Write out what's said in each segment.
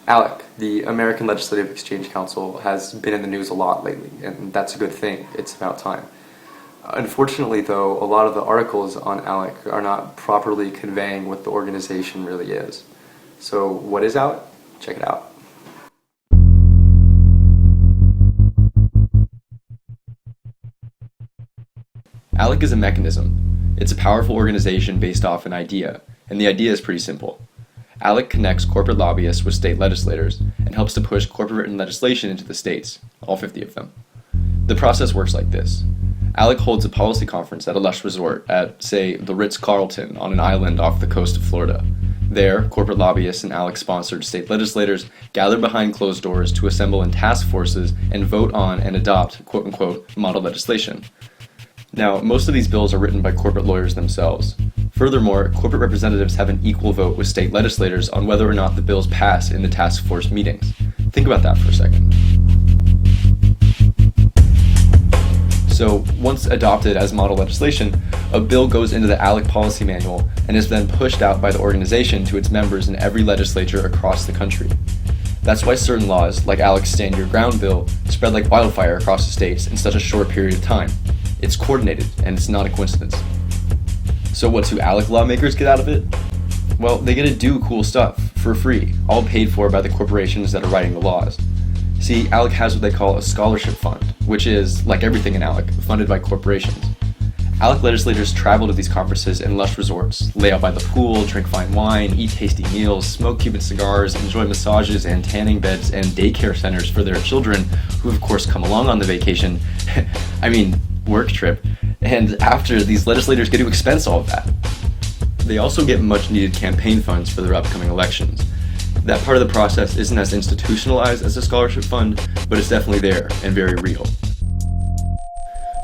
ALEC, the American Legislative Exchange Council, has been in the news a lot lately, and that's a good thing. It's about time. Unfortunately, though, a lot of the articles on ALEC are not properly conveying what the organization really is. So what is ALEC? Check it out. ALEC is a mechanism. It's a powerful organization based off an idea, and the idea is pretty simple. ALEC connects corporate lobbyists with state legislators and helps to push corporate-written legislation into the states, all 50 of them. The process works like this. ALEC holds a policy conference at a lush resort at, say, the Ritz-Carlton on an island off the coast of Florida. There, corporate lobbyists and ALEC-sponsored state legislators gather behind closed doors to assemble in task forces and vote on and adopt quote-unquote model legislation. Now, most of these bills are written by corporate lawyers themselves. Furthermore, corporate representatives have an equal vote with state legislators on whether or not the bills pass in the task force meetings. Think about that for a second. So, once adopted as model legislation, a bill goes into the ALEC policy manual and is then pushed out by the organization to its members in every legislature across the country. That's why certain laws, like ALEC's Stand Your Ground bill, spread like wildfire across the states in such a short period of time. It's coordinated, and it's not a coincidence. So what do ALEC lawmakers get out of it? Well, they get to do cool stuff, for free, all paid for by the corporations that are writing the laws. See, ALEC has what they call a scholarship fund, which is, like everything in ALEC, funded by corporations. ALEC legislators travel to these conferences in lush resorts, lay out by the pool, drink fine wine, eat tasty meals, smoke Cuban cigars, enjoy massages and tanning beds and daycare centers for their children, who of course come along on the vacation. Work trip, and after, these legislators get to expense all of that. They also get much needed campaign funds for their upcoming elections. That part of the process isn't as institutionalized as a scholarship fund, but it's definitely there and very real.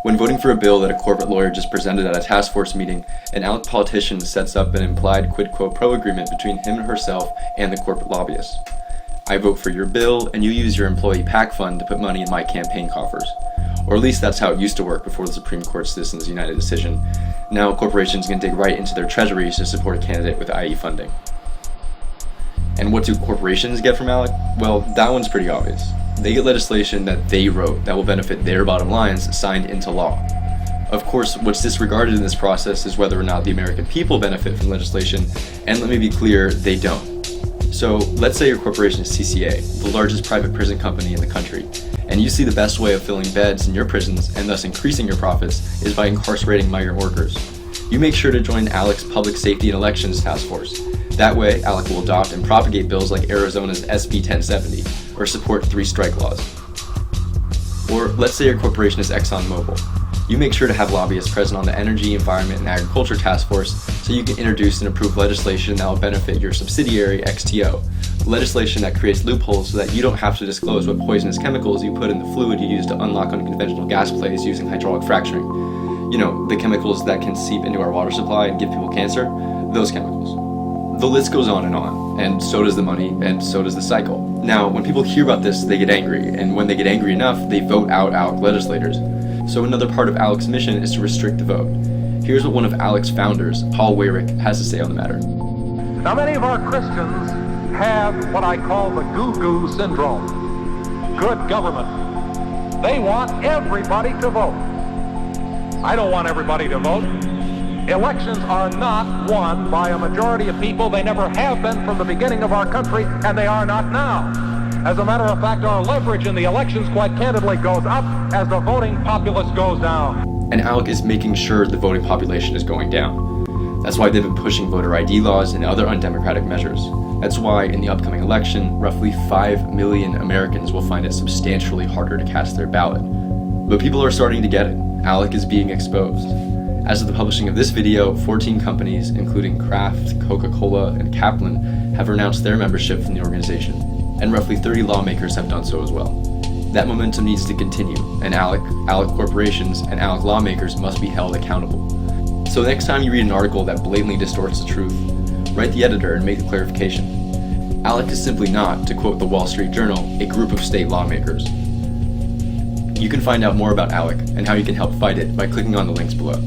When voting for a bill that a corporate lawyer just presented at a task force meeting, an ALEC politician sets up an implied quid quo pro agreement between him and herself and the corporate lobbyist. I vote for your bill, and you use your employee PAC fund to put money in my campaign coffers. Or at least that's how it used to work before the Supreme Court's Citizens United decision. Now corporations can dig right into their treasuries to support a candidate with IE funding. And what do corporations get from ALEC? Well, that one's pretty obvious. They get legislation that they wrote that will benefit their bottom lines signed into law. Of course, what's disregarded in this process is whether or not the American people benefit from legislation, and let me be clear, they don't. So let's say your corporation is CCA, the largest private prison company in the country, and you see the best way of filling beds in your prisons and thus increasing your profits is by incarcerating migrant workers. You make sure to join ALEC's Public Safety and Elections Task Force. That way, ALEC will adopt and propagate bills like Arizona's SB 1070, or support 3-strike laws. Or let's say your corporation is ExxonMobil. You make sure to have lobbyists present on the Energy, Environment, and Agriculture Task Force so you can introduce and approve legislation that will benefit your subsidiary, XTO. Legislation that creates loopholes so that you don't have to disclose what poisonous chemicals you put in the fluid you use to unlock unconventional gas plays using hydraulic fracturing. You know, the chemicals that can seep into our water supply and give people cancer, those chemicals. The list goes on, and so does the money, and so does the cycle. Now, when people hear about this, they get angry, and when they get angry enough, they vote out ALEC legislators. So another part of ALEC's mission is to restrict the vote. Here's what one of ALEC's founders, Paul Weyrich, has to say on the matter. Now, many of our Christians have what I call the goo-goo syndrome. Good government. They want everybody to vote. I don't want everybody to vote. Elections are not won by a majority of people. They never have been from the beginning of our country, and they are not now. As a matter of fact, our leverage in the elections, quite candidly, goes up as the voting populace goes down. And ALEC is making sure the voting population is going down. That's why they've been pushing voter ID laws and other undemocratic measures. That's why, in the upcoming election, roughly 5 million Americans will find it substantially harder to cast their ballot. But people are starting to get it. ALEC is being exposed. As of the publishing of this video, 14 companies, including Kraft, Coca-Cola, and Kaplan, have renounced their membership from the organization, and roughly 30 lawmakers have done so as well. That momentum needs to continue, and ALEC corporations, and ALEC lawmakers must be held accountable. So next time you read an article that blatantly distorts the truth, write the editor and make the clarification. ALEC is simply not, to quote the Wall Street Journal, a group of state lawmakers. You can find out more about ALEC and how you can help fight it by clicking on the links below.